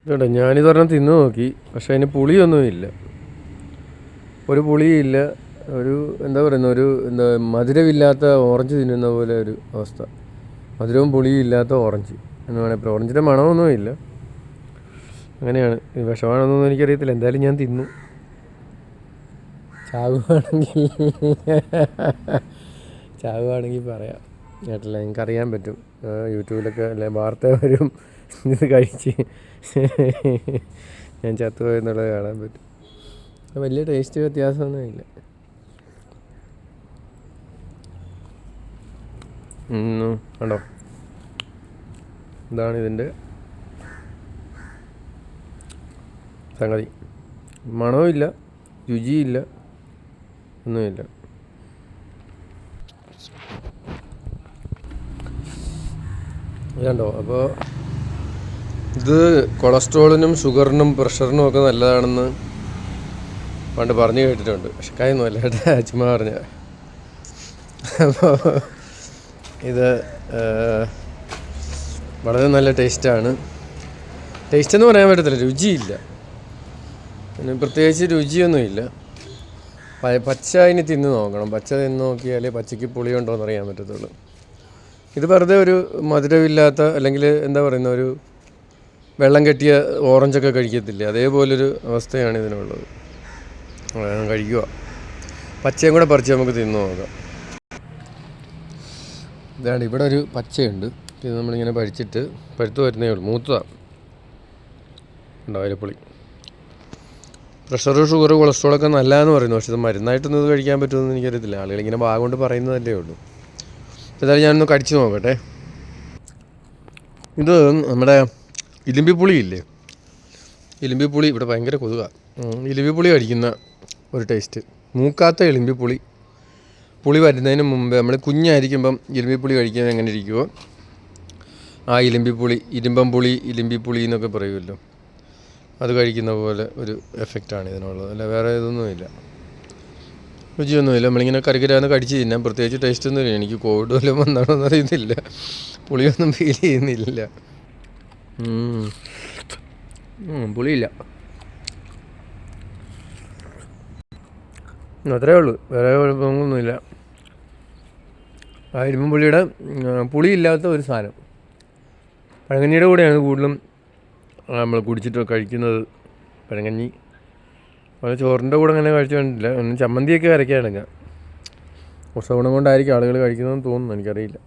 കേട്ടോ, ഞാനിതൊരെണ്ണം തിന്നു നോക്കി, പക്ഷെ അതിന് പുളിയൊന്നുമില്ല, ഒരു പുളിയില്ല. ഒരു എന്താ പറയുന്ന മധുരമില്ലാത്ത ഓറഞ്ച് തിന്നുന്ന പോലെ ഒരു അവസ്ഥ. മധുരവും പുളിയും ഇല്ലാത്ത ഓറഞ്ച് എന്ന് വേണേൽ ഇപ്പോൾ ഓറഞ്ചിൻ്റെ മണമൊന്നുമില്ല. അങ്ങനെയാണ്. ഇത് വിഷമാണെന്നൊന്നും എനിക്കറിയത്തില്ല. എന്തായാലും ഞാൻ തിന്നു. ചാവുകയാണെങ്കിൽ പറയാം കേട്ടില്ല, എനിക്കറിയാൻ പറ്റും. യൂട്യൂബിലൊക്കെ അല്ലെ വാർത്ത വരും, ഇത് കഴിച്ച് ഞാൻ ചത്തുപോയെന്നുള്ളത് കാണാൻ പറ്റും. വലിയ ടേസ്റ്റ് വ്യത്യാസമൊന്നുമില്ല. കണ്ടോ, ഇതാണ് ഇതിൻ്റെ സംഗതി. മണവുമില്ല, രുചിയില്ല, ഒന്നുമില്ല. കണ്ടോ, അപ്പോൾ ഇത് കൊളസ്ട്രോളിനും ഷുഗറിനും പ്രഷറിനും ഒക്കെ നല്ലതാണെന്ന് പണ്ട് പറഞ്ഞു കേട്ടിട്ടുണ്ട്. പക്ഷെ കാര്യമൊന്നുമല്ല കേട്ടോ, ചുമ്മാ പറഞ്ഞ. അപ്പോൾ ഇത് വളരെ നല്ല ടേസ്റ്റാണ്. ടേസ്റ്റെന്ന് പറയാൻ പറ്റത്തില്ല, രുചിയില്ല. പിന്നെ പ്രത്യേകിച്ച് രുചിയൊന്നുമില്ല. പച്ച ഇനി തിന്ന് നോക്കണം. പച്ച തിന്ന് നോക്കിയാലേ പച്ചയ്ക്ക് പുളിയുണ്ടോ എന്ന് അറിയാൻ പറ്റത്തുള്ളൂ. ഇത് വെറുതെ ഒരു മധുരമില്ലാത്ത, അല്ലെങ്കിൽ എന്താ പറയുന്ന, ഒരു വെള്ളം കെട്ടിയ ഓറഞ്ചൊക്കെ കഴിക്കത്തില്ലേ, അതേപോലൊരു അവസ്ഥയാണ് ഇതിനുള്ളത്. കഴിക്കുക. പച്ചയും കൂടെ പറിച്ച് നമുക്ക് തിന്ന് നോക്കാം. ഇതാണ്, ഇവിടെ ഒരു പച്ചയുണ്ട്. ഇത് നമ്മളിങ്ങനെ പഴുത്ത് വരുന്നേ ഉള്ളൂ, മൂത്തതാണ്. ഉണ്ടോ അരിപ്പുളി. പ്രഷർ, ഷുഗർ, കൊളസ്ട്രോളൊക്കെ നല്ലതെന്ന് പറയുന്നു. പക്ഷെ ഇത് മരുന്നായിട്ടൊന്നും ഇത് കഴിക്കാൻ പറ്റുമെന്ന് എനിക്കറിയത്തില്ല. ആളുകളിങ്ങനെ ഭാഗം കൊണ്ട് പറയുന്നതല്ലേ ഉള്ളൂ. എന്തായാലും ഞാനൊന്ന് കടിച്ചു നോക്കട്ടെ. ഇത് നമ്മുടെ ഇലിമ്പിപ്പുളിയില്ലേ, ഇലിമ്പിപ്പുളി. ഇവിടെ ഭയങ്കര കൊതുക. ഇലിമ്പിപ്പുളി കഴിക്കുന്ന ഒരു ടേസ്റ്റ്. മൂക്കാത്ത ഇലിമ്പിപ്പുളി. പുളി വരുന്നതിന് മുമ്പ് നമ്മൾ കുഞ്ഞായിരിക്കുമ്പം ഇലിമ്പിപ്പുളി കഴിക്കാൻ എങ്ങനെ ഇരിക്കുമോ, ആ ഇലിമ്പിപ്പുളി, ഇലിമ്പിപ്പുളി എന്നൊക്കെ പറയുമല്ലോ, അത് കഴിക്കുന്ന പോലെ ഒരു എഫക്റ്റാണ് ഇതിനുള്ളത്. അല്ല വേറെ ഇതൊന്നുമില്ല, രുചിയൊന്നുമില്ല. നമ്മളിങ്ങനെ കറിക്കരാന്ന് കടിച്ച് തിന്നാം. പ്രത്യേകിച്ച് ടേസ്റ്റ് ഒന്നുമില്ല. എനിക്ക് കോവിഡ് വല്ലതും വന്നാണോ എന്നറിയത്തില്ല. പുളിയൊന്നും ഫീൽ ചെയ്യുന്നില്ല. പുളിയില്ല, അത്രേ ഉള്ളൂ. വേറെ കുഴപ്പമൊന്നുമില്ല. ആ ഇരുമ്പുളിയുടെ പുളിയില്ലാത്ത ഒരു സാധനം. പഴങ്കഞ്ഞിയുടെ കൂടെയാണ് കൂടുതലും നമ്മൾ കുടിച്ചിട്ട് കഴിക്കുന്നത്. പഴങ്കഞ്ഞി അത് ചോറിൻ്റെ കൂടെ അങ്ങനെ കഴിച്ചു കണ്ടില്ല. ചമ്മന്തിയൊക്കെ അരയ്ക്കുകയാണെങ്കിൽ ഉത്സവഗുണം കൊണ്ടായിരിക്കും ആളുകൾ കഴിക്കുന്നതെന്ന് തോന്നുന്നു, എനിക്കറിയില്ല.